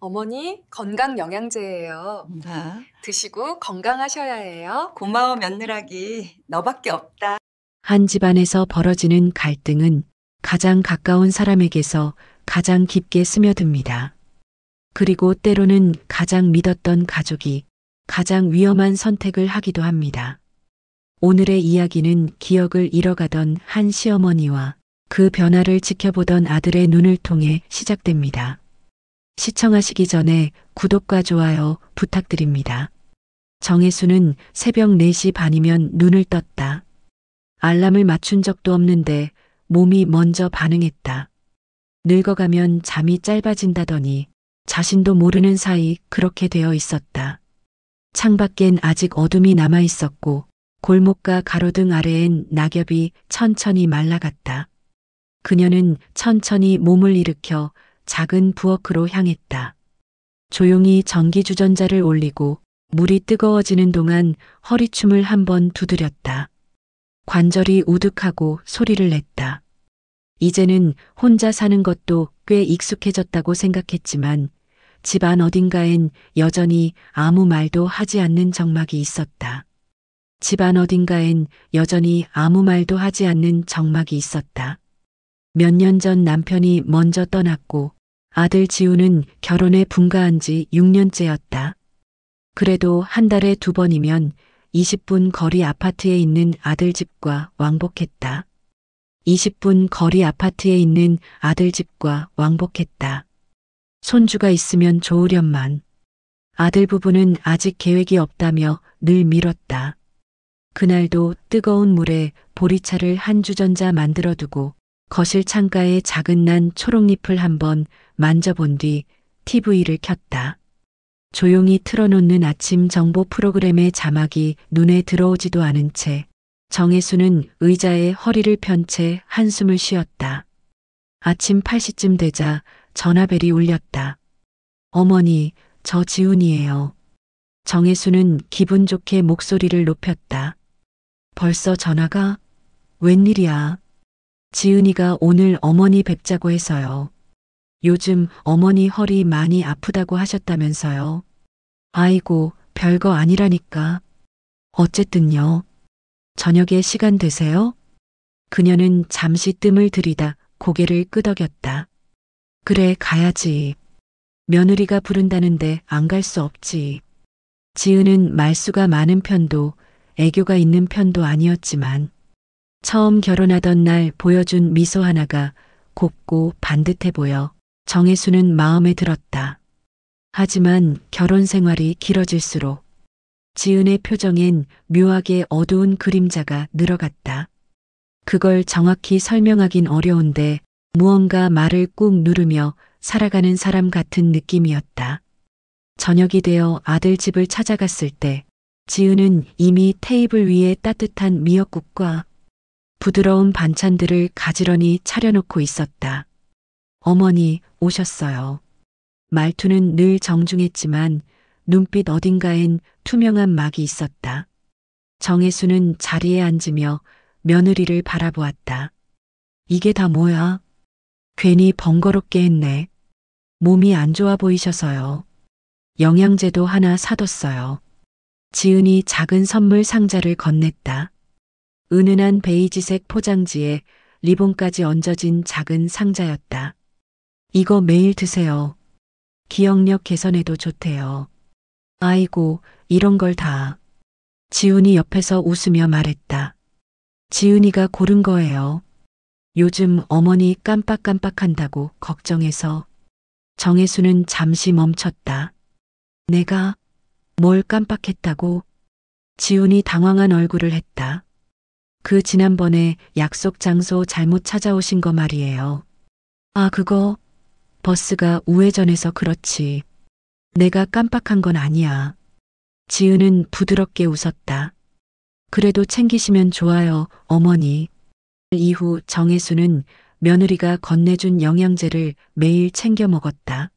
어머니, 건강 영양제예요. 봐. 드시고 건강하셔야 해요. 고마워, 며느라기. 너밖에 없다. 한 집안에서 벌어지는 갈등은 가장 가까운 사람에게서 가장 깊게 스며듭니다. 그리고 때로는 가장 믿었던 가족이 가장 위험한 선택을 하기도 합니다. 오늘의 이야기는 기억을 잃어가던 한 시어머니와 그 변화를 지켜보던 아들의 눈을 통해 시작됩니다. 시청하시기 전에 구독과 좋아요 부탁드립니다. 정혜수는 새벽 4시 반이면 눈을 떴다. 알람을 맞춘 적도 없는데 몸이 먼저 반응했다. 늙어가면 잠이 짧아진다더니 자신도 모르는 사이 그렇게 되어 있었다. 창밖엔 아직 어둠이 남아 있었고 골목과 가로등 아래엔 낙엽이 천천히 말라갔다. 그녀는 천천히 몸을 일으켜 작은 부엌으로 향했다. 조용히 전기주전자를 올리고 물이 뜨거워지는 동안 허리춤을 한번 두드렸다. 관절이 우득하고 소리를 냈다. 이제는 혼자 사는 것도 꽤 익숙해졌다고 생각했지만 집안 어딘가엔 여전히 아무 말도 하지 않는 정막이 있었다. 집안 어딘가엔 여전히 아무 말도 하지 않는 정막이 있었다. 몇 년 전 남편이 먼저 떠났고 아들 지우는 결혼에 분가한 지 6년째였다. 그래도 한 달에 2번이면 20분 거리 아파트에 있는 아들 집과 왕복했다. 20분 거리 아파트에 있는 아들 집과 왕복했다. 손주가 있으면 좋으련만. 아들 부부는 아직 계획이 없다며 늘 미뤘다. 그날도 뜨거운 물에 보리차를 한 주전자 만들어두고 거실 창가에 작은 난 초록잎을 한번 만져본 뒤 TV를 켰다. 조용히 틀어놓는 아침 정보 프로그램의 자막이 눈에 들어오지도 않은 채 정혜수는 의자에 허리를 편 채 한숨을 쉬었다. 아침 8시쯤 되자 전화벨이 울렸다. 어머니, 저 지훈이에요. 정혜수는 기분 좋게 목소리를 높였다. 벌써 전화가? 웬일이야? 지은이가 오늘 어머니 뵙자고 해서요. 요즘 어머니 허리 많이 아프다고 하셨다면서요. 아이고, 별거 아니라니까. 어쨌든요. 저녁에 시간 되세요? 그녀는 잠시 뜸을 들이다 고개를 끄덕였다. 그래, 가야지. 며느리가 부른다는데 안 갈 수 없지. 지은은 말수가 많은 편도 애교가 있는 편도 아니었지만 처음 결혼하던 날 보여준 미소 하나가 곱고 반듯해 보여 정혜수는 마음에 들었다. 하지만 결혼 생활이 길어질수록 지은의 표정엔 묘하게 어두운 그림자가 늘어갔다. 그걸 정확히 설명하긴 어려운데 무언가 말을 꾹 누르며 살아가는 사람 같은 느낌이었다. 저녁이 되어 아들 집을 찾아갔을 때 지은은 이미 테이블 위에 따뜻한 미역국과 부드러운 반찬들을 가지런히 차려놓고 있었다. 어머니 오셨어요. 말투는 늘 정중했지만 눈빛 어딘가엔 투명한 막이 있었다. 정혜수는 자리에 앉으며 며느리를 바라보았다. 이게 다 뭐야? 괜히 번거롭게 했네. 몸이 안 좋아 보이셔서요. 영양제도 하나 사뒀어요. 지은이 작은 선물 상자를 건넸다. 은은한 베이지색 포장지에 리본까지 얹어진 작은 상자였다. 이거 매일 드세요. 기억력 개선에도 좋대요. 아이고, 이런 걸 다. 지훈이 옆에서 웃으며 말했다. 지은이가 고른 거예요. 요즘 어머니 깜빡깜빡한다고 걱정해서. 정혜수는 잠시 멈췄다. 내가 뭘 깜빡했다고? 지훈이 당황한 얼굴을 했다. 그 지난번에 약속 장소 잘못 찾아오신 거 말이에요. 아, 그거 버스가 우회전해서 그렇지. 내가 깜빡한 건 아니야. 지은은 부드럽게 웃었다. 그래도 챙기시면 좋아요, 어머니. 이후 정혜수는 며느리가 건네준 영양제를 매일 챙겨 먹었다.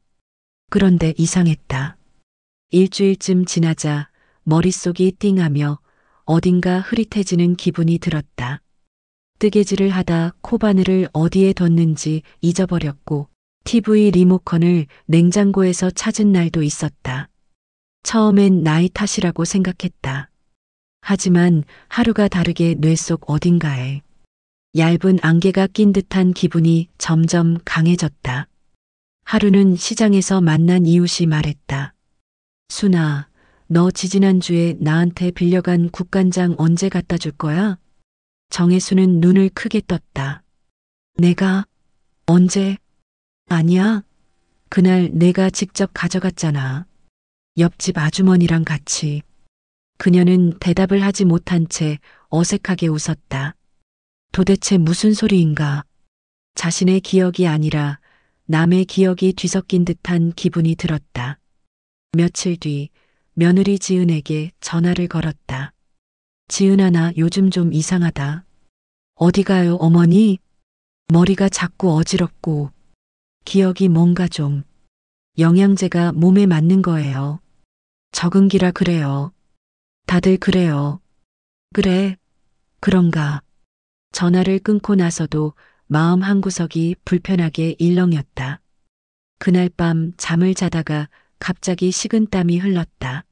그런데 이상했다. 일주일쯤 지나자 머릿속이 띵하며 어딘가 흐릿해지는 기분이 들었다. 뜨개질을 하다 코바늘을 어디에 뒀는지 잊어버렸고 TV 리모컨을 냉장고에서 찾은 날도 있었다. 처음엔 나이 탓이라고 생각했다. 하지만 하루가 다르게 뇌 속 어딘가에 얇은 안개가 낀 듯한 기분이 점점 강해졌다. 하루는 시장에서 만난 이웃이 말했다. 순아, 너 지지난주에 나한테 빌려간 국간장 언제 갖다 줄 거야? 정혜수는 눈을 크게 떴다. 내가? 언제? 아니야. 그날 내가 직접 가져갔잖아. 옆집 아주머니랑 같이. 그녀는 대답을 하지 못한 채 어색하게 웃었다. 도대체 무슨 소리인가? 자신의 기억이 아니라 남의 기억이 뒤섞인 듯한 기분이 들었다. 며칠 뒤 며느리 지은에게 전화를 걸었다. 지은아, 나 요즘 좀 이상하다. 어디 가요, 어머니? 머리가 자꾸 어지럽고 기억이 뭔가 좀 영양제가 몸에 맞는 거예요. 적응기라 그래요. 다들 그래요. 그래, 그런가. 전화를 끊고 나서도 마음 한구석이 불편하게 일렁였다. 그날 밤 잠을 자다가 갑자기 식은땀이 흘렀다.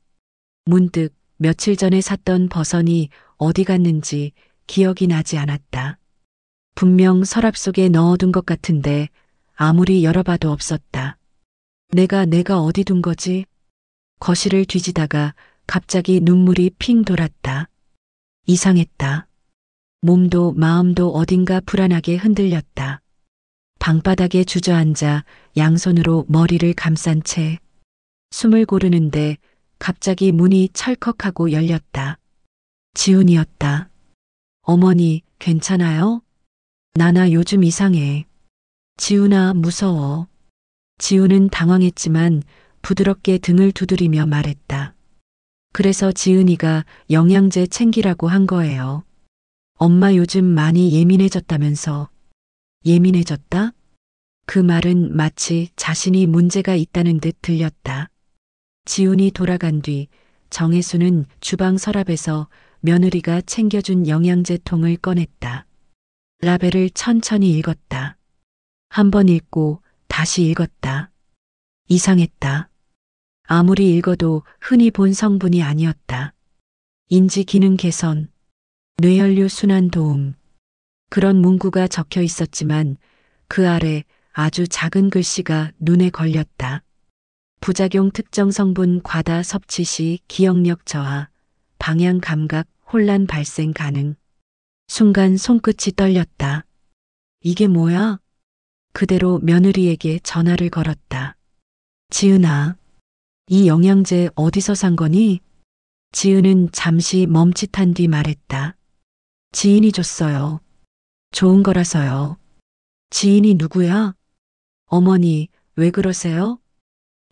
문득 며칠 전에 샀던 버선이 어디 갔는지 기억이 나지 않았다. 분명 서랍 속에 넣어둔 것 같은데 아무리 열어봐도 없었다. 내가 어디 둔 거지? 거실을 뒤지다가 갑자기 눈물이 핑 돌았다. 이상했다. 몸도 마음도 어딘가 불안하게 흔들렸다. 방바닥에 주저앉아 양손으로 머리를 감싼 채 숨을 고르는데 갑자기 문이 철컥하고 열렸다. 지훈이었다. 어머니, 괜찮아요? 나나 요즘 이상해. 지훈아, 무서워. 지훈은 당황했지만 부드럽게 등을 두드리며 말했다. 그래서 지은이가 영양제 챙기라고 한 거예요. 엄마 요즘 많이 예민해졌다면서. 예민해졌다? 그 말은 마치 자신이 문제가 있다는 듯 들렸다. 지훈이 돌아간 뒤 정혜수는 주방 서랍에서 며느리가 챙겨준 영양제 통을 꺼냈다. 라벨을 천천히 읽었다. 한 번 읽고 다시 읽었다. 이상했다. 아무리 읽어도 흔히 본 성분이 아니었다. 인지 기능 개선, 뇌혈류 순환 도움. 그런 문구가 적혀 있었지만 그 아래 아주 작은 글씨가 눈에 걸렸다. 부작용 특정 성분 과다 섭취 시 기억력 저하, 방향 감각 혼란 발생 가능. 순간 손끝이 떨렸다. 이게 뭐야? 그대로 며느리에게 전화를 걸었다. 지은아, 이 영양제 어디서 산 거니? 지은은 잠시 멈칫한 뒤 말했다. 지인이 줬어요. 좋은 거라서요. 지인이 누구야? 어머니, 왜 그러세요?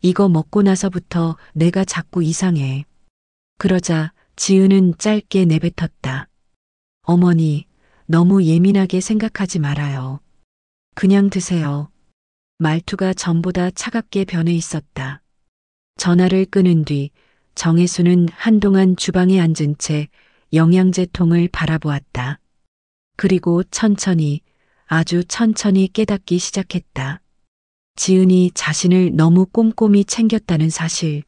이거 먹고 나서부터 내가 자꾸 이상해. 그러자 지은은 짧게 내뱉었다. 어머니, 너무 예민하게 생각하지 말아요. 그냥 드세요. 말투가 전보다 차갑게 변해 있었다. 전화를 끊은 뒤 정혜수는 한동안 주방에 앉은 채 영양제 통을 바라보았다. 그리고 천천히, 아주 천천히 깨닫기 시작했다. 지은이 자신을 너무 꼼꼼히 챙겼다는 사실,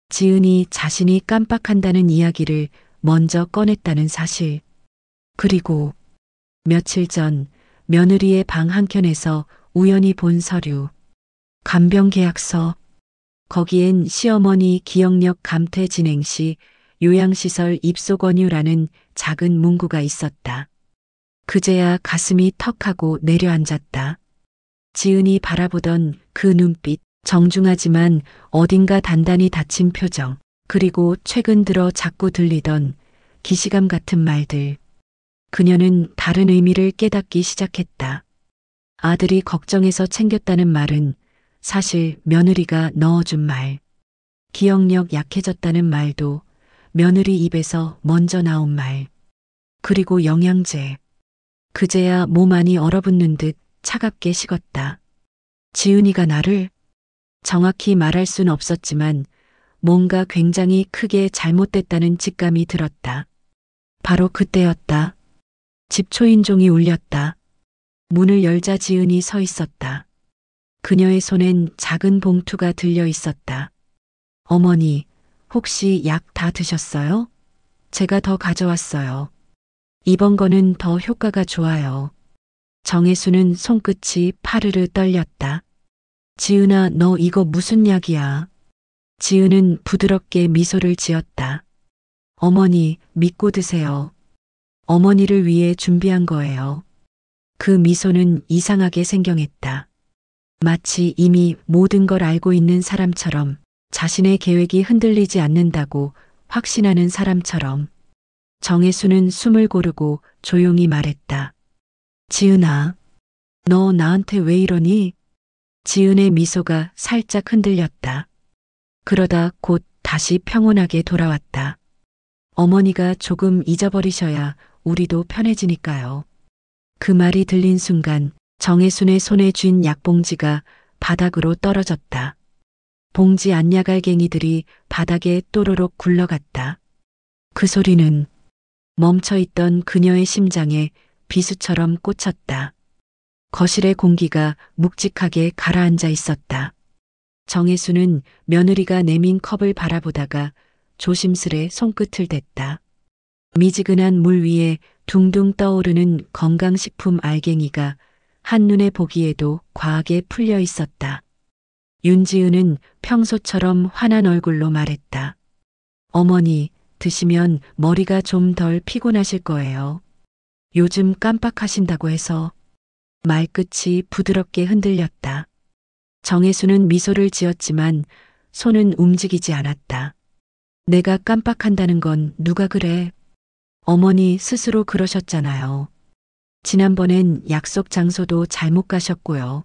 지은이 자신이 깜빡한다는 이야기를 먼저 꺼냈다는 사실, 그리고 며칠 전 며느리의 방 한켠에서 우연히 본 서류, 간병 계약서, 거기엔 시어머니 기억력 감퇴 진행 시 요양시설 입소 권유라는 작은 문구가 있었다. 그제야 가슴이 턱하고 내려앉았다. 지은이 바라보던 그 눈빛, 정중하지만 어딘가 단단히 다친 표정, 그리고 최근 들어 자꾸 들리던 기시감 같은 말들. 그녀는 다른 의미를 깨닫기 시작했다. 아들이 걱정해서 챙겼다는 말은 사실 며느리가 넣어준 말. 기억력 약해졌다는 말도 며느리 입에서 먼저 나온 말. 그리고 영양제. 그제야 몸 안이 얼어붙는 듯 차갑게 식었다. 지은이가 나를 정확히 말할 순 없었지만 뭔가 굉장히 크게 잘못됐다는 직감이 들었다. 바로 그때였다. 집 초인종이 울렸다. 문을 열자 지은이 서 있었다. 그녀의 손엔 작은 봉투가 들려 있었다. 어머니, 혹시 약 다 드셨어요? 제가 더 가져왔어요. 이번 거는 더 효과가 좋아요. 정혜수는 손끝이 파르르 떨렸다. 지은아, 너 이거 무슨 약이야? 지은은 부드럽게 미소를 지었다. 어머니, 믿고 드세요. 어머니를 위해 준비한 거예요. 그 미소는 이상하게 생경했다. 마치 이미 모든 걸 알고 있는 사람처럼, 자신의 계획이 흔들리지 않는다고 확신하는 사람처럼. 정혜수는 숨을 고르고 조용히 말했다. 지은아, 너 나한테 왜 이러니? 지은의 미소가 살짝 흔들렸다. 그러다 곧 다시 평온하게 돌아왔다. 어머니가 조금 잊어버리셔야 우리도 편해지니까요. 그 말이 들린 순간 정혜순의 손에 쥔 약봉지가 바닥으로 떨어졌다. 봉지 안약알갱이들이 바닥에 또로록 굴러갔다. 그 소리는 멈춰있던 그녀의 심장에 비수처럼 꽂혔다. 거실의 공기가 묵직하게 가라앉아 있었다. 정혜수는 며느리가 내민 컵을 바라보다가 조심스레 손끝을 댔다. 미지근한 물 위에 둥둥 떠오르는 건강식품 알갱이가 한눈에 보기에도 과하게 풀려 있었다. 윤지은은 평소처럼 환한 얼굴로 말했다. 어머니, 드시면 머리가 좀 덜 피곤하실 거예요. 요즘 깜빡하신다고 해서. 말끝이 부드럽게 흔들렸다. 정혜수는 미소를 지었지만 손은 움직이지 않았다. 내가 깜빡한다는 건 누가 그래? 어머니 스스로 그러셨잖아요. 지난번엔 약속 장소도 잘못 가셨고요.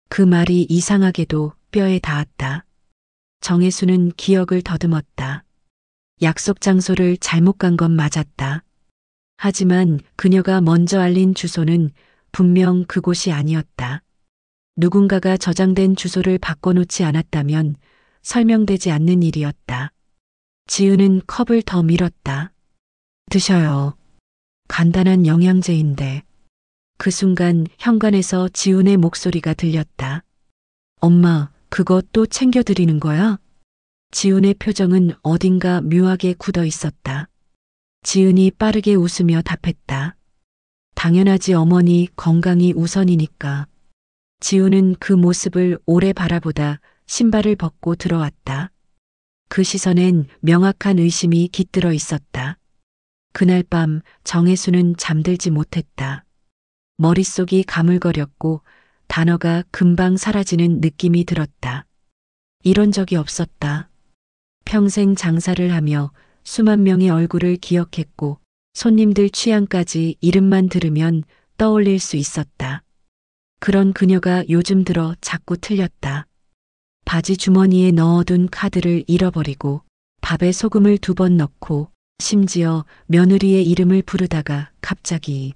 그 말이 이상하게도 뼈에 닿았다. 정혜수는 기억을 더듬었다. 약속 장소를 잘못 간 건 맞았다. 하지만 그녀가 먼저 알린 주소는 분명 그곳이 아니었다. 누군가가 저장된 주소를 바꿔놓지 않았다면 설명되지 않는 일이었다. 지은은 컵을 더 밀었다. 드셔요. 간단한 영양제인데. 그 순간 현관에서 지은의 목소리가 들렸다. 엄마, 그거 또 챙겨드리는 거야? 지은의 표정은 어딘가 묘하게 굳어 있었다. 지은이 빠르게 웃으며 답했다. 당연하지 어머니, 건강이 우선이니까. 지우는 그 모습을 오래 바라보다 신발을 벗고 들어왔다. 그 시선엔 명확한 의심이 깃들어 있었다. 그날 밤 정혜수는 잠들지 못했다. 머릿속이 가물거렸고 단어가 금방 사라지는 느낌이 들었다. 이런 적이 없었다. 평생 장사를 하며 수만 명의 얼굴을 기억했고 손님들 취향까지 이름만 들으면 떠올릴 수 있었다. 그런 그녀가 요즘 들어 자꾸 틀렸다. 바지 주머니에 넣어둔 카드를 잃어버리고 밥에 소금을 2번 넣고 심지어 며느리의 이름을 부르다가 갑자기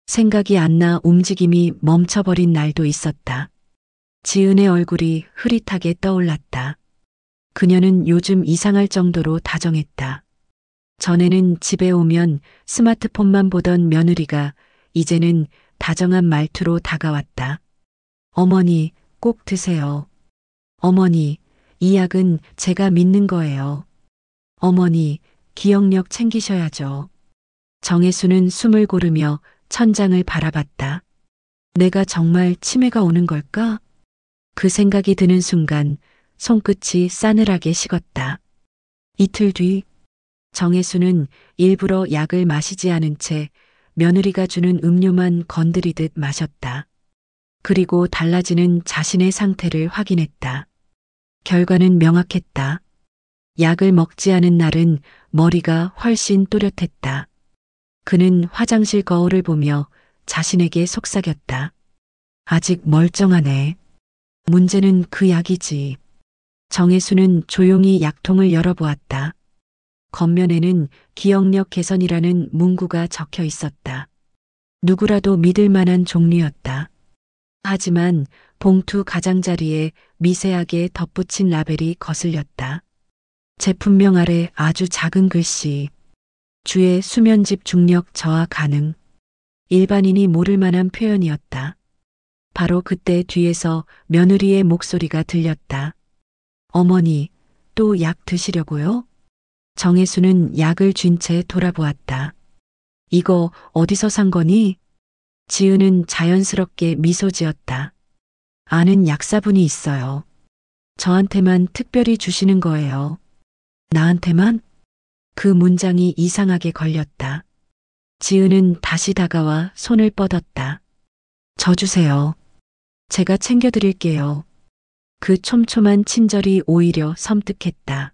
생각이 안 나 움직임이 멈춰버린 날도 있었다. 지은의 얼굴이 흐릿하게 떠올랐다. 그녀는 요즘 이상할 정도로 다정했다. 전에는 집에 오면 스마트폰만 보던 며느리가 이제는 다정한 말투로 다가왔다. 어머니, 꼭 드세요. 어머니, 이 약은 제가 믿는 거예요. 어머니, 기억력 챙기셔야죠. 정혜수는 숨을 고르며 천장을 바라봤다. 내가 정말 치매가 오는 걸까? 그 생각이 드는 순간 손끝이 싸늘하게 식었다. 이틀 뒤 정혜수는 일부러 약을 마시지 않은 채 며느리가 주는 음료만 건드리듯 마셨다. 그리고 달라지는 자신의 상태를 확인했다. 결과는 명확했다. 약을 먹지 않은 날은 머리가 훨씬 또렷했다. 그는 화장실 거울을 보며 자신에게 속삭였다. 아직 멀쩡하네. 문제는 그 약이지. 정혜수는 조용히 약통을 열어보았다. 겉면에는 기억력 개선이라는 문구가 적혀 있었다. 누구라도 믿을 만한 종류였다. 하지만 봉투 가장자리에 미세하게 덧붙인 라벨이 거슬렸다. 제품명 아래 아주 작은 글씨. 주의 수면집 중력 저하 가능. 일반인이 모를 만한 표현이었다. 바로 그때 뒤에서 며느리의 목소리가 들렸다. 어머니, 또 약 드시려고요? 정혜수는 약을 쥔 채 돌아보았다. 이거 어디서 산 거니? 지은은 자연스럽게 미소 지었다. 아는 약사분이 있어요. 저한테만 특별히 주시는 거예요. 나한테만? 그 문장이 이상하게 걸렸다. 지은은 다시 다가와 손을 뻗었다. 저 주세요. 제가 챙겨드릴게요. 그 촘촘한 친절이 오히려 섬뜩했다.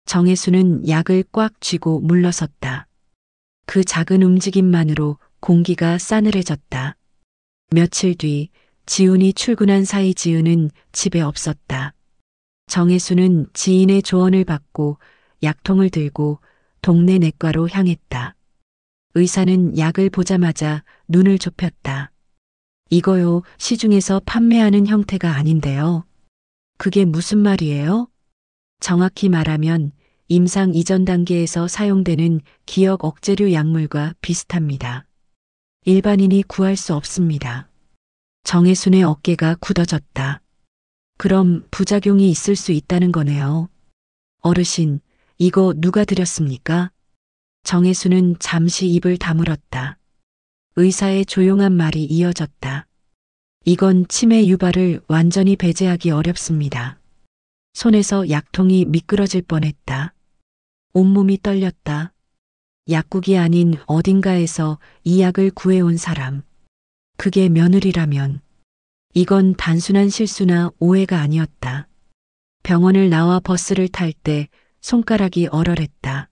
정혜수는 약을 꽉 쥐고 물러섰다. 그 작은 움직임만으로 공기가 싸늘해졌다. 며칠 뒤 지훈이 출근한 사이 지은은 집에 없었다. 정혜수는 지인의 조언을 받고 약통을 들고 동네 내과로 향했다. 의사는 약을 보자마자 눈을 좁혔다. 이거요, 시중에서 판매하는 형태가 아닌데요. 그게 무슨 말이에요? 정확히 말하면 임상 이전 단계에서 사용되는 기억 억제류 약물과 비슷합니다. 일반인이 구할 수 없습니다. 정혜순의 어깨가 굳어졌다. 그럼 부작용이 있을 수 있다는 거네요. 어르신, 이거 누가 드렸습니까? 정혜순은 잠시 입을 다물었다. 의사의 조용한 말이 이어졌다. 이건 치매 유발을 완전히 배제하기 어렵습니다. 손에서 약통이 미끄러질 뻔했다. 온몸이 떨렸다. 약국이 아닌 어딘가에서 이 약을 구해온 사람. 그게 며느리라면 이건 단순한 실수나 오해가 아니었다. 병원을 나와 버스를 탈 때 손가락이 얼얼했다.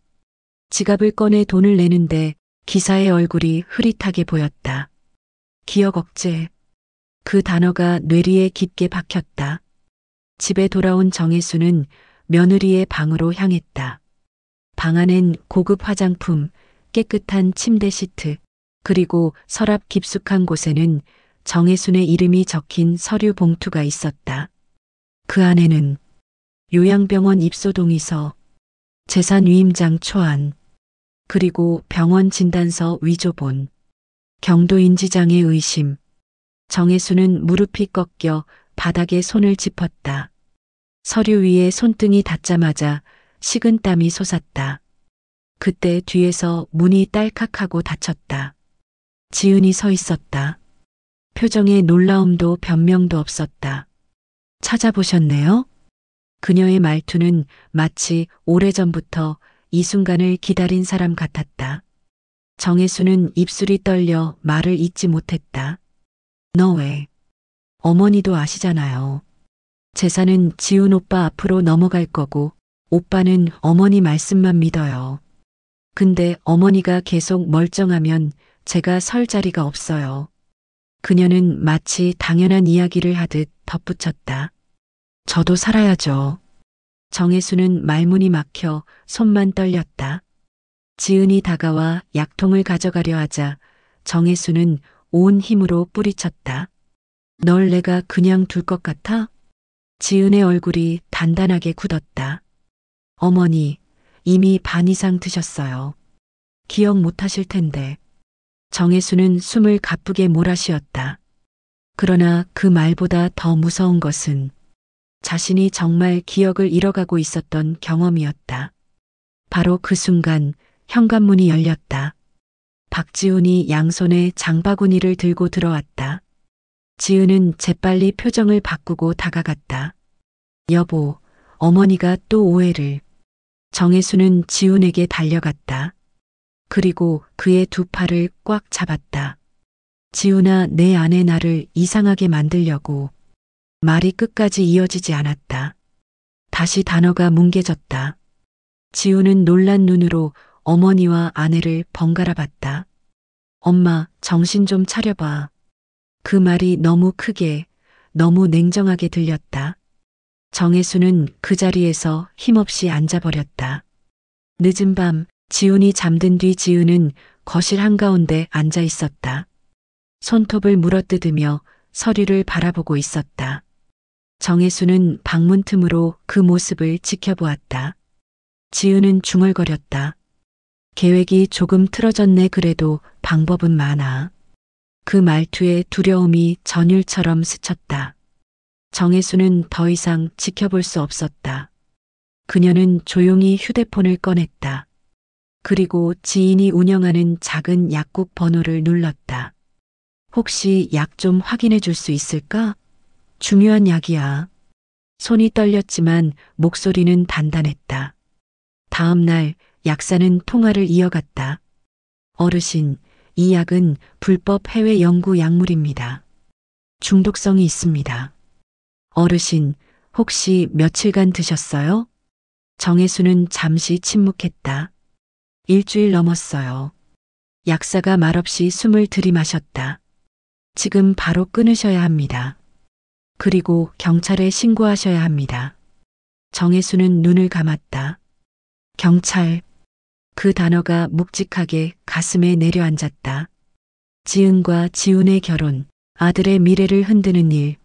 지갑을 꺼내 돈을 내는데 기사의 얼굴이 흐릿하게 보였다. 기억 억제. 그 단어가 뇌리에 깊게 박혔다. 집에 돌아온 정혜수는 며느리의 방으로 향했다. 방 안엔 고급 화장품, 깨끗한 침대 시트, 그리고 서랍 깊숙한 곳에는 정혜순의 이름이 적힌 서류 봉투가 있었다. 그 안에는 요양병원 입소 동의서, 재산 위임장 초안, 그리고 병원 진단서 위조본, 경도 인지장애 의심. 정혜수는 무릎이 꺾여 바닥에 손을 짚었다. 서류 위에 손등이 닿자마자 식은땀이 솟았다. 그때 뒤에서 문이 딸칵하고 닫혔다. 지은이 서 있었다. 표정에 놀라움도 변명도 없었다. 찾아보셨네요? 그녀의 말투는 마치 오래전부터 이 순간을 기다린 사람 같았다. 정혜수는 입술이 떨려 말을 잇지 못했다. 너 왜? 어머니도 아시잖아요. 재산은 지훈 오빠 앞으로 넘어갈 거고 오빠는 어머니 말씀만 믿어요. 근데 어머니가 계속 멀쩡하면 제가 설 자리가 없어요. 그녀는 마치 당연한 이야기를 하듯 덧붙였다. 저도 살아야죠. 정혜수는 말문이 막혀 손만 떨렸다. 지은이 다가와 약통을 가져가려 하자 정혜수는 온 힘으로 뿌리쳤다. 널 내가 그냥 둘 것 같아? 지은의 얼굴이 단단하게 굳었다. 어머니, 이미 반 이상 드셨어요. 기억 못 하실 텐데. 정혜수는 숨을 가쁘게 몰아쉬었다. 그러나 그 말보다 더 무서운 것은 자신이 정말 기억을 잃어가고 있었던 경험이었다. 바로 그 순간 현관문이 열렸다. 박지훈이 양손에 장바구니를 들고 들어왔다. 지은은 재빨리 표정을 바꾸고 다가갔다. 여보, 어머니가 또 오해를. 정혜수는 지훈에게 달려갔다. 그리고 그의 두 팔을 꽉 잡았다. 지훈아, 내 아내 나를 이상하게 만들려고. 말이 끝까지 이어지지 않았다. 다시 단어가 뭉개졌다. 지훈은 놀란 눈으로 어머니와 아내를 번갈아 봤다. 엄마, 정신 좀 차려봐. 그 말이 너무 크게, 너무 냉정하게 들렸다. 정혜수는 그 자리에서 힘없이 앉아버렸다. 늦은 밤, 지훈이 잠든 뒤 지은은 거실 한가운데 앉아 있었다. 손톱을 물어뜯으며 서류를 바라보고 있었다. 정혜수는 방문 틈으로 그 모습을 지켜보았다. 지은은 중얼거렸다. 계획이 조금 틀어졌네. 그래도 방법은 많아. 그 말투에 두려움이 전율처럼 스쳤다. 정혜수는 더 이상 지켜볼 수 없었다. 그녀는 조용히 휴대폰을 꺼냈다. 그리고 지인이 운영하는 작은 약국 번호를 눌렀다. 혹시 약 좀 확인해 줄 수 있을까? 중요한 약이야. 손이 떨렸지만 목소리는 단단했다. 다음 날 약사는 통화를 이어갔다. 어르신, 이 약은 불법 해외 연구 약물입니다. 중독성이 있습니다. 어르신, 혹시 며칠간 드셨어요? 정혜수는 잠시 침묵했다. 일주일 넘었어요. 약사가 말없이 숨을 들이마셨다. 지금 바로 끊으셔야 합니다. 그리고 경찰에 신고하셔야 합니다. 정혜수는 눈을 감았다. 경찰. 그 단어가 묵직하게 가슴에 내려앉았다. 지은과 지훈의 결혼, 아들의 미래를 흔드는 일.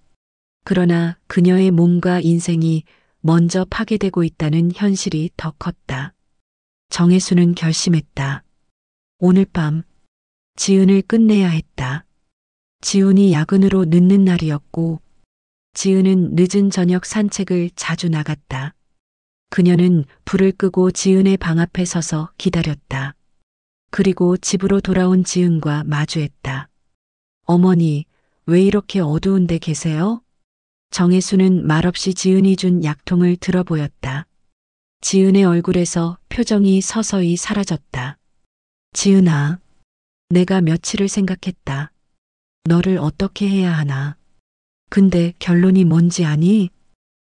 그러나 그녀의 몸과 인생이 먼저 파괴되고 있다는 현실이 더 컸다. 정혜수는 결심했다. 오늘 밤 지은을 끝내야 했다. 지훈이 야근으로 늦는 날이었고 지은은 늦은 저녁 산책을 자주 나갔다. 그녀는 불을 끄고 지은의 방 앞에 서서 기다렸다. 그리고 집으로 돌아온 지은과 마주했다. 어머니, 왜 이렇게 어두운데 계세요? 정혜수는 말없이 지은이 준 약통을 들어보였다. 지은의 얼굴에서 표정이 서서히 사라졌다. 지은아, 내가 며칠을 생각했다. 너를 어떻게 해야 하나. 근데 결론이 뭔지 아니?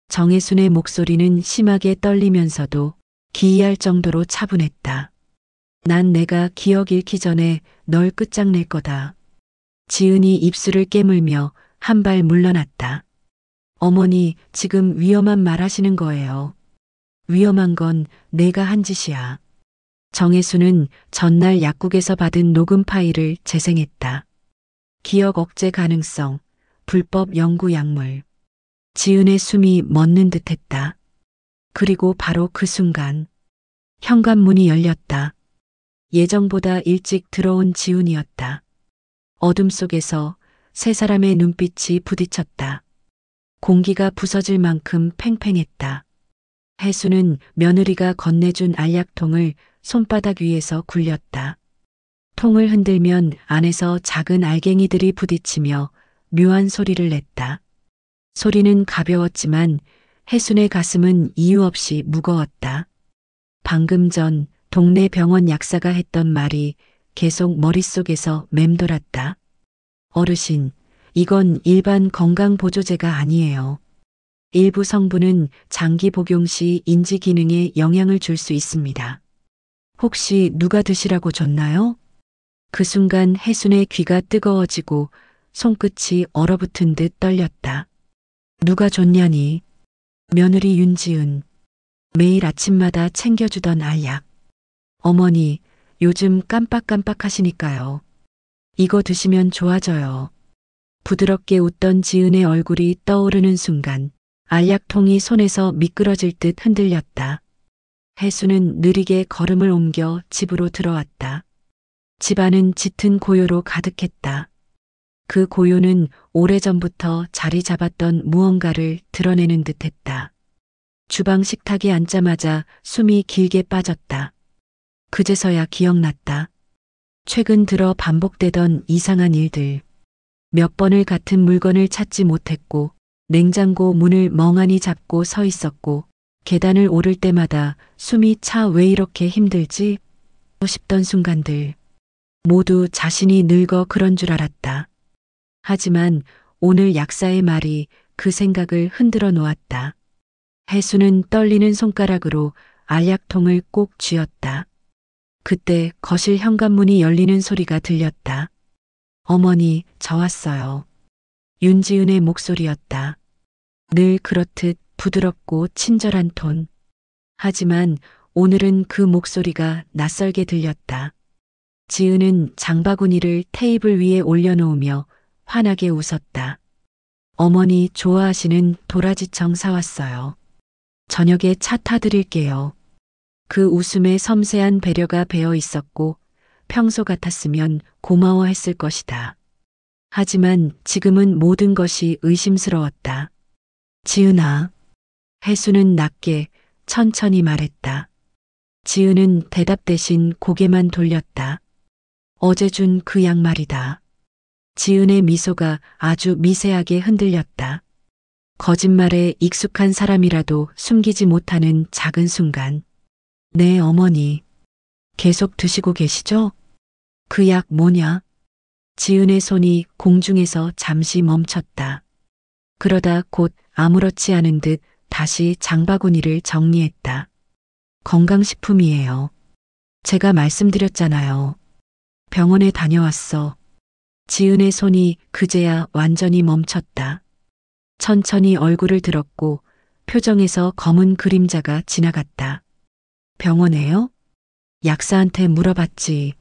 정혜순의 목소리는 심하게 떨리면서도 기이할 정도로 차분했다. 난 내가 기억 잃기 전에 널 끝장낼 거다. 지은이 입술을 깨물며 한 발 물러났다. 어머니, 지금 위험한 말 하시는 거예요. 위험한 건 내가 한 짓이야. 정혜수는 전날 약국에서 받은 녹음 파일을 재생했다. 기억 억제 가능성, 불법 연구 약물. 지은의 숨이 멎는 듯했다. 그리고 바로 그 순간 현관문이 열렸다. 예정보다 일찍 들어온 지훈이었다. 어둠 속에서 세 사람의 눈빛이 부딪혔다. 공기가 부서질 만큼 팽팽했다. 혜수는 며느리가 건네준 알약통을 손바닥 위에서 굴렸다. 통을 흔들면 안에서 작은 알갱이들이 부딪히며 묘한 소리를 냈다. 소리는 가벼웠지만 혜순의 가슴은 이유 없이 무거웠다. 방금 전 동네 병원 약사가 했던 말이 계속 머릿속에서 맴돌았다. 어르신, 이건 일반 건강보조제가 아니에요. 일부 성분은 장기 복용 시 인지 기능에 영향을 줄 수 있습니다. 혹시 누가 드시라고 줬나요? 그 순간 혜순의 귀가 뜨거워지고 손끝이 얼어붙은 듯 떨렸다. 누가 줬냐니? 며느리 윤지은. 매일 아침마다 챙겨주던 알약. 어머니, 요즘 깜빡깜빡 하시니까요. 이거 드시면 좋아져요. 부드럽게 웃던 지은의 얼굴이 떠오르는 순간 알약통이 손에서 미끄러질 듯 흔들렸다. 혜수는 느리게 걸음을 옮겨 집으로 들어왔다. 집안은 짙은 고요로 가득했다. 그 고요는 오래전부터 자리 잡았던 무언가를 드러내는 듯했다. 주방 식탁에 앉자마자 숨이 길게 빠졌다. 그제서야 기억났다. 최근 들어 반복되던 이상한 일들. 몇 번을 같은 물건을 찾지 못했고 냉장고 문을 멍하니 잡고 서 있었고 계단을 오를 때마다 숨이 차 왜 이렇게 힘들지? 싶던 순간들. 모두 자신이 늙어 그런 줄 알았다. 하지만 오늘 약사의 말이 그 생각을 흔들어 놓았다. 혜수는 떨리는 손가락으로 알약통을 꼭 쥐었다. 그때 거실 현관문이 열리는 소리가 들렸다. 어머니, 저 왔어요. 윤지은의 목소리였다. 늘 그렇듯 부드럽고 친절한 톤. 하지만 오늘은 그 목소리가 낯설게 들렸다. 지은은 장바구니를 테이블 위에 올려놓으며 환하게 웃었다. 어머니 좋아하시는 도라지청 사왔어요. 저녁에 차 타드릴게요. 그 웃음에 섬세한 배려가 배어 있었고 평소 같았으면 고마워했을 것이다. 하지만 지금은 모든 것이 의심스러웠다. 지은아. 혜수는 낮게 천천히 말했다. 지은은 대답 대신 고개만 돌렸다. 어제 준 그 양말이다. 지은의 미소가 아주 미세하게 흔들렸다. 거짓말에 익숙한 사람이라도 숨기지 못하는 작은 순간. 네, 어머니. 계속 드시고 계시죠? 그 약 뭐냐? 지은의 손이 공중에서 잠시 멈췄다. 그러다 곧 아무렇지 않은 듯 다시 장바구니를 정리했다. 건강식품이에요. 제가 말씀드렸잖아요. 병원에 다녀왔어. 지은의 손이 그제야 완전히 멈췄다. 천천히 얼굴을 들었고 표정에서 검은 그림자가 지나갔다. 병원에요? 약사한테 물어봤지.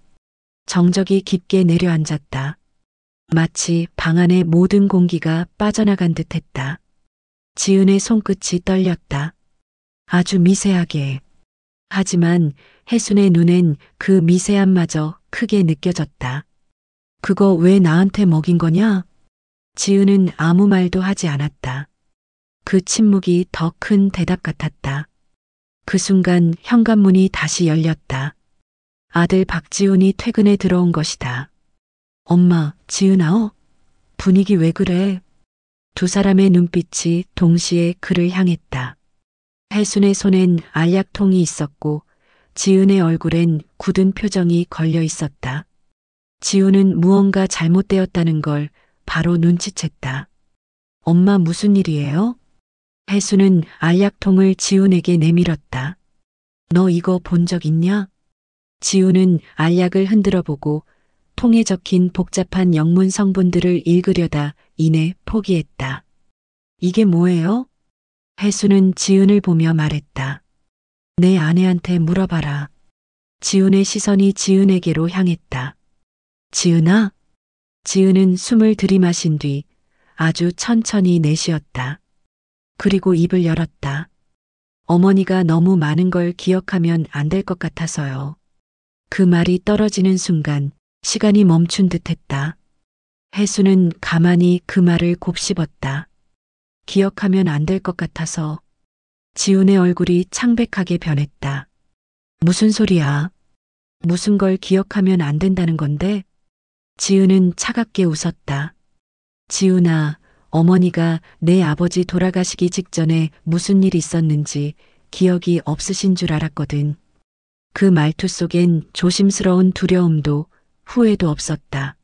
정적이 깊게 내려앉았다. 마치 방 안의 모든 공기가 빠져나간 듯했다. 지은의 손끝이 떨렸다. 아주 미세하게. 하지만 혜순의 눈엔 그 미세함마저 크게 느껴졌다. 그거 왜 나한테 먹인 거냐? 지은은 아무 말도 하지 않았다. 그 침묵이 더 큰 대답 같았다. 그 순간 현관문이 다시 열렸다. 아들 박지훈이 퇴근해 들어온 것이다. 엄마, 지은아, 분위기 왜 그래? 두 사람의 눈빛이 동시에 그를 향했다. 혜순의 손엔 알약통이 있었고 지은의 얼굴엔 굳은 표정이 걸려 있었다. 지훈은 무언가 잘못되었다는 걸 바로 눈치챘다. 엄마 무슨 일이에요? 혜수는 알약통을 지훈에게 내밀었다. 너 이거 본 적 있냐? 지훈은 알약을 흔들어 보고 통에 적힌 복잡한 영문 성분들을 읽으려다 이내 포기했다. 이게 뭐예요? 혜수는 지훈을 보며 말했다. 내 아내한테 물어봐라. 지훈의 시선이 지은에게로 향했다. 지은아? 지은은 숨을 들이마신 뒤 아주 천천히 내쉬었다. 그리고 입을 열었다. 어머니가 너무 많은 걸 기억하면 안 될 것 같아서요. 그 말이 떨어지는 순간 시간이 멈춘 듯했다. 혜수는 가만히 그 말을 곱씹었다. 기억하면 안 될 것 같아서. 지훈의 얼굴이 창백하게 변했다. 무슨 소리야? 무슨 걸 기억하면 안 된다는 건데? 지은은 차갑게 웃었다. 지훈아, 어머니가 내 아버지 돌아가시기 직전에 무슨 일이 있었는지 기억이 없으신 줄 알았거든. 그 말투 속엔 조심스러운 두려움도 후회도 없었다.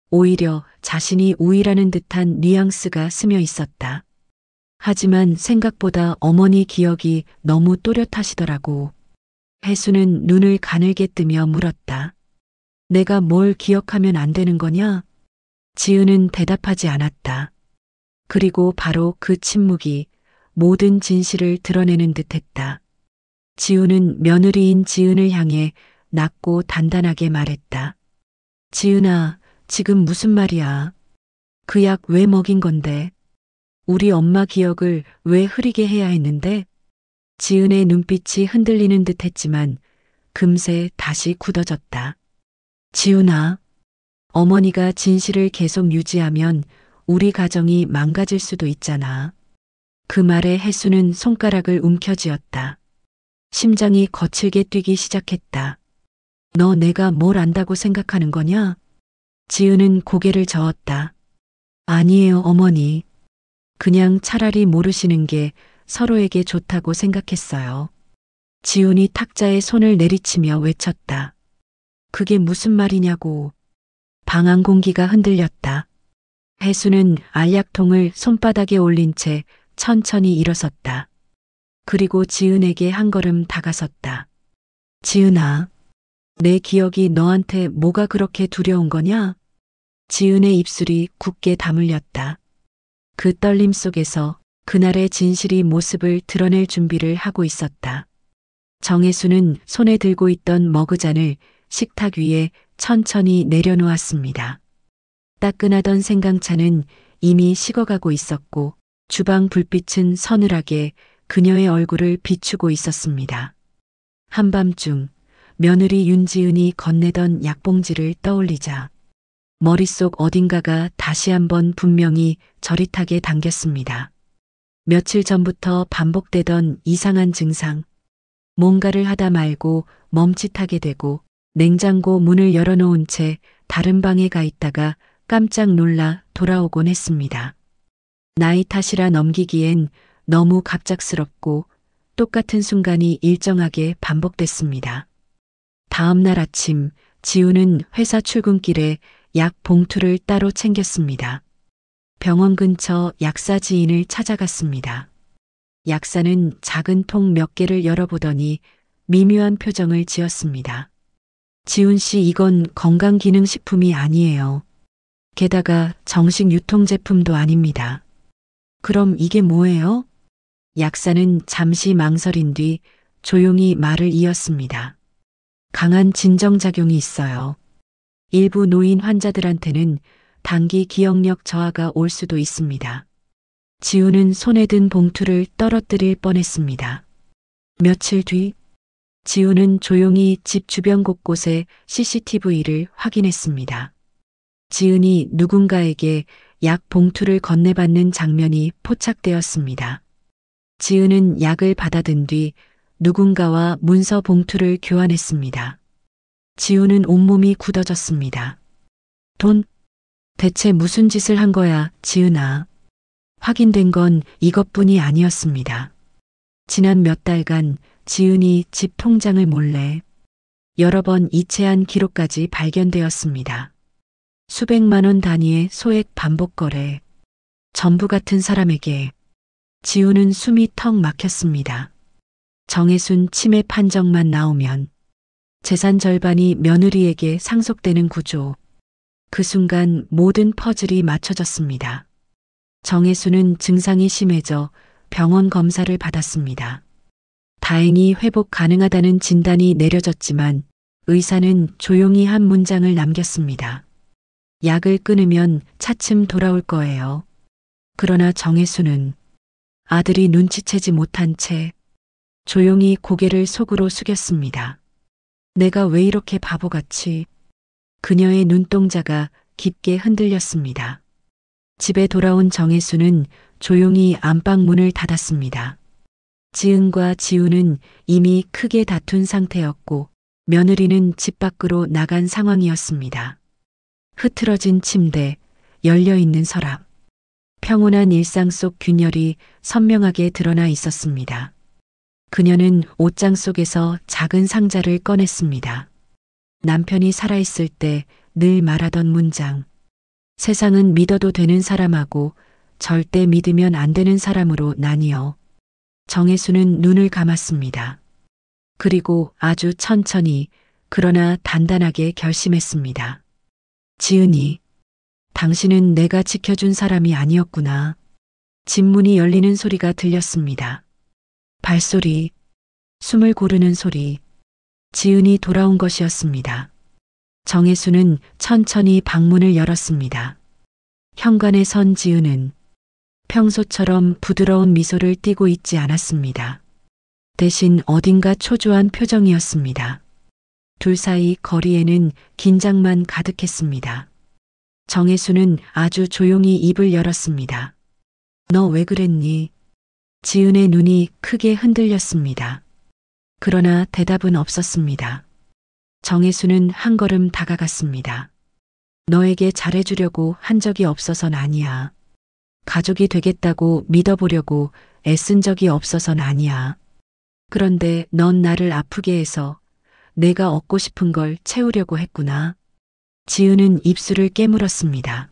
오히려 자신이 우위라는 듯한 뉘앙스가 스며 있었다. 하지만 생각보다 어머니 기억이 너무 또렷하시더라고. 혜수는 눈을 가늘게 뜨며 물었다. 내가 뭘 기억하면 안 되는 거냐? 지은은 대답하지 않았다. 그리고 바로 그 침묵이 모든 진실을 드러내는 듯했다. 지훈은 며느리인 지은을 향해 낮고 단단하게 말했다. 지은아, 지금 무슨 말이야? 그 약 왜 먹인 건데? 우리 엄마 기억을 왜 흐리게 해야 했는데? 지은의 눈빛이 흔들리는 듯했지만 금세 다시 굳어졌다. 지훈아, 어머니가 진실을 계속 유지하면 우리 가정이 망가질 수도 있잖아. 그 말에 혜수는 손가락을 움켜쥐었다. 심장이 거칠게 뛰기 시작했다. 너 내가 뭘 안다고 생각하는 거냐? 지은은 고개를 저었다. 아니에요, 어머니. 그냥 차라리 모르시는 게 서로에게 좋다고 생각했어요. 지훈이 탁자에 손을 내리치며 외쳤다. 그게 무슨 말이냐고. 방 안 공기가 흔들렸다. 혜수는 알약통을 손바닥에 올린 채 천천히 일어섰다. 그리고 지은에게 한 걸음 다가섰다. 지은아, 내 기억이 너한테 뭐가 그렇게 두려운 거냐? 지은의 입술이 굳게 다물렸다. 그 떨림 속에서 그날의 진실이 모습을 드러낼 준비를 하고 있었다. 정혜수는 손에 들고 있던 머그잔을 식탁 위에 천천히 내려놓았습니다. 따끈하던 생강차는 이미 식어가고 있었고 주방 불빛은 서늘하게 그녀의 얼굴을 비추고 있었습니다. 한밤중 며느리 윤지은이 건네던 약봉지를 떠올리자 머릿속 어딘가가 다시 한번 분명히 저릿하게 당겼습니다. 며칠 전부터 반복되던 이상한 증상. 뭔가를 하다 말고 멈칫하게 되고 냉장고 문을 열어놓은 채 다른 방에 가 있다가 깜짝 놀라 돌아오곤 했습니다. 나이 탓이라 넘기기엔 너무 갑작스럽고 똑같은 순간이 일정하게 반복됐습니다. 다음 날 아침 지우는 회사 출근길에 약 봉투를 따로 챙겼습니다. 병원 근처 약사 지인을 찾아갔습니다. 약사는 작은 통 몇 개를 열어보더니 미묘한 표정을 지었습니다. 지훈 씨, 이건 건강기능식품이 아니에요. 게다가 정식 유통제품도 아닙니다. 그럼 이게 뭐예요? 약사는 잠시 망설인 뒤 조용히 말을 이었습니다. 강한 진정작용이 있어요. 일부 노인 환자들한테는 단기 기억력 저하가 올 수도 있습니다. 지우는 손에 든 봉투를 떨어뜨릴 뻔했습니다. 며칠 뒤 지우는 조용히 집 주변 곳곳에 CCTV를 확인했습니다. 지은이 누군가에게 약 봉투를 건네받는 장면이 포착되었습니다. 지은은 약을 받아든 뒤 누군가와 문서 봉투를 교환했습니다. 지우는 온몸이 굳어졌습니다. 돈? 대체 무슨 짓을 한 거야, 지은아? 확인된 건 이것뿐이 아니었습니다. 지난 몇 달간 지은이 집 통장을 몰래 여러 번 이체한 기록까지 발견되었습니다. 수백만 원 단위의 소액 반복 거래. 전부 같은 사람에게. 지우는 숨이 턱 막혔습니다. 정혜순 치매 판정만 나오면 재산 절반이 며느리에게 상속되는 구조. 그 순간 모든 퍼즐이 맞춰졌습니다. 정혜순은 증상이 심해져 병원 검사를 받았습니다. 다행히 회복 가능하다는 진단이 내려졌지만 의사는 조용히 한 문장을 남겼습니다. 약을 끊으면 차츰 돌아올 거예요. 그러나 정혜순은 아들이 눈치채지 못한 채 조용히 고개를 속으로 숙였습니다. 내가 왜 이렇게 바보같이. 그녀의 눈동자가 깊게 흔들렸습니다. 집에 돌아온 정혜수는 조용히 안방 문을 닫았습니다. 지은과 지우는 이미 크게 다툰 상태였고 며느리는 집 밖으로 나간 상황이었습니다. 흐트러진 침대, 열려있는 서랍. 평온한 일상 속 균열이 선명하게 드러나 있었습니다. 그녀는 옷장 속에서 작은 상자를 꺼냈습니다. 남편이 살아있을 때 늘 말하던 문장. 세상은 믿어도 되는 사람하고 절대 믿으면 안 되는 사람으로 나뉘어. 정혜수는 눈을 감았습니다. 그리고 아주 천천히 그러나 단단하게 결심했습니다. 지은이, 당신은 내가 지켜준 사람이 아니었구나. 집 문이 열리는 소리가 들렸습니다. 발소리, 숨을 고르는 소리. 지은이 돌아온 것이었습니다. 정혜수는 천천히 방문을 열었습니다. 현관에 선 지은은 평소처럼 부드러운 미소를 띠고 있지 않았습니다. 대신 어딘가 초조한 표정이었습니다. 둘 사이 거리에는 긴장만 가득했습니다. 정혜수는 아주 조용히 입을 열었습니다. 너 왜 그랬니? 지은의 눈이 크게 흔들렸습니다. 그러나 대답은 없었습니다. 정혜수는 한 걸음 다가갔습니다. 너에게 잘해주려고 한 적이 없어선 아니야. 가족이 되겠다고 믿어보려고 애쓴 적이 없어선 아니야. 그런데 넌 나를 아프게 해서 내가 얻고 싶은 걸 채우려고 했구나. 지은은 입술을 깨물었습니다.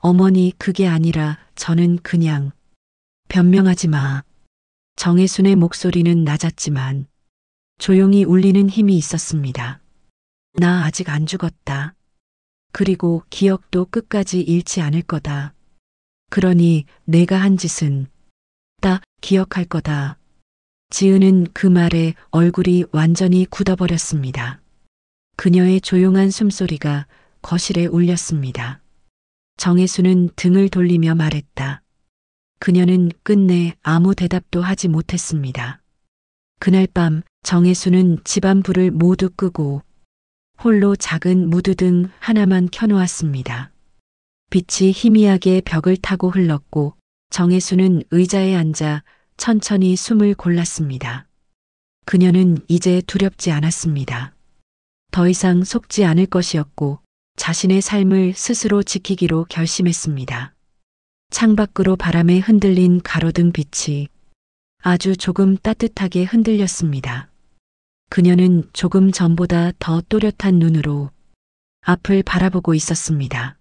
어머니, 그게 아니라 저는 그냥. 변명하지 마. 정혜순의 목소리는 낮았지만 조용히 울리는 힘이 있었습니다. 나 아직 안 죽었다. 그리고 기억도 끝까지 잃지 않을 거다. 그러니 내가 한 짓은 딱 기억할 거다. 지은은 그 말에 얼굴이 완전히 굳어버렸습니다. 그녀의 조용한 숨소리가 거실에 울렸습니다. 정혜수는 등을 돌리며 말했다. 그녀는 끝내 아무 대답도 하지 못했습니다. 그날 밤 정혜수는 집안 불을 모두 끄고 홀로 작은 무드등 하나만 켜놓았습니다. 빛이 희미하게 벽을 타고 흘렀고 정혜수는 의자에 앉아 천천히 숨을 골랐습니다. 그녀는 이제 두렵지 않았습니다. 더 이상 속지 않을 것이었고 자신의 삶을 스스로 지키기로 결심했습니다. 창밖으로 바람에 흔들린 가로등 빛이 아주 조금 따뜻하게 흔들렸습니다. 그녀는 조금 전보다 더 또렷한 눈으로 앞을 바라보고 있었습니다.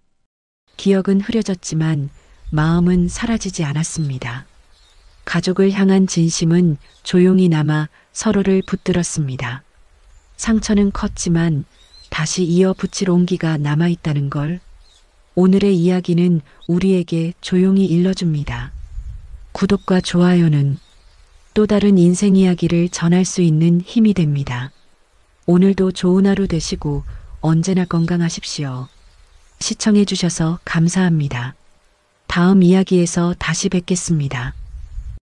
기억은 흐려졌지만 마음은 사라지지 않았습니다. 가족을 향한 진심은 조용히 남아 서로를 붙들었습니다. 상처는 컸지만 다시 이어 붙일 온기가 남아있다는 걸 오늘의 이야기는 우리에게 조용히 일러줍니다. 구독과 좋아요는 또 다른 인생 이야기를 전할 수 있는 힘이 됩니다. 오늘도 좋은 하루 되시고 언제나 건강하십시오. 시청해주셔서 감사합니다. 다음 이야기에서 다시 뵙겠습니다.